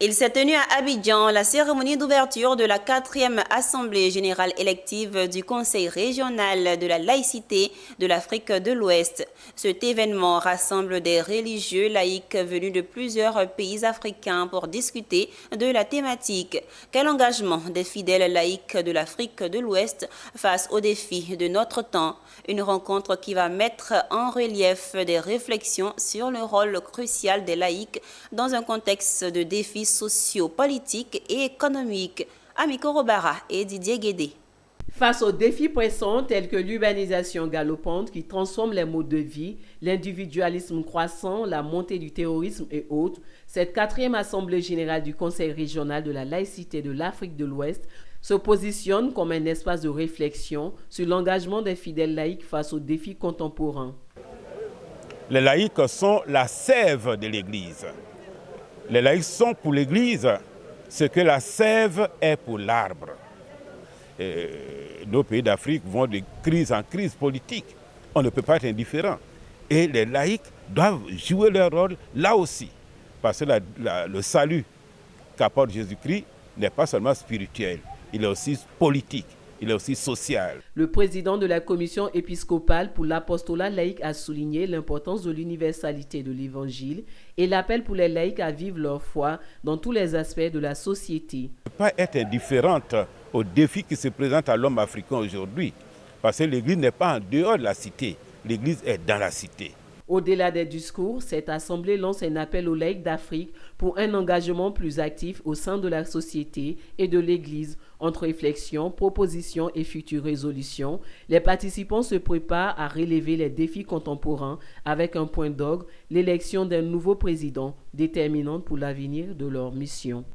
Il s'est tenu à Abidjan la cérémonie d'ouverture de la 4e Assemblée générale élective du Conseil régional de la laïcité de l'Afrique de l'Ouest. Cet événement rassemble des religieux laïcs venus de plusieurs pays africains pour discuter de la thématique. Quel engagement des fidèles laïcs de l'Afrique de l'Ouest face aux défis de notre temps? Une rencontre qui va mettre en relief des réflexions sur le rôle crucial des laïcs dans un contexte de défis socio-politiques et économiques. Amiko Robara et Didier Guédé. Face aux défis pressants tels que l'urbanisation galopante qui transforme les modes de vie, l'individualisme croissant, la montée du terrorisme et autres, cette 4e Assemblée générale du Conseil régional de la laïcité de l'Afrique de l'Ouest se positionne comme un espace de réflexion sur l'engagement des fidèles laïcs face aux défis contemporains. Les laïcs sont la sève de l'Église. Les laïcs sont pour l'Église ce que la sève est pour l'arbre. Nos pays d'Afrique vont de crise en crise politique. On ne peut pas être indifférent. Et les laïcs doivent jouer leur rôle là aussi. Parce que le salut qu'apporte Jésus-Christ n'est pas seulement spirituel, il est aussi politique. Il est aussi social. Le président de la commission épiscopale pour l'apostolat laïque a souligné l'importance de l'universalité de l'évangile et l'appel pour les laïcs à vivre leur foi dans tous les aspects de la société. Ne pas être indifférente aux défis qui se présentent à l'homme africain aujourd'hui, parce que l'Église n'est pas en dehors de la cité, l'Église est dans la cité. Au-delà des discours, cette assemblée lance un appel aux laïcs d'Afrique pour un engagement plus actif au sein de la société et de l'Église. Entre réflexions, propositions et futures résolutions, les participants se préparent à relever les défis contemporains avec un point d'orgue, l'élection d'un nouveau président déterminante pour l'avenir de leur mission.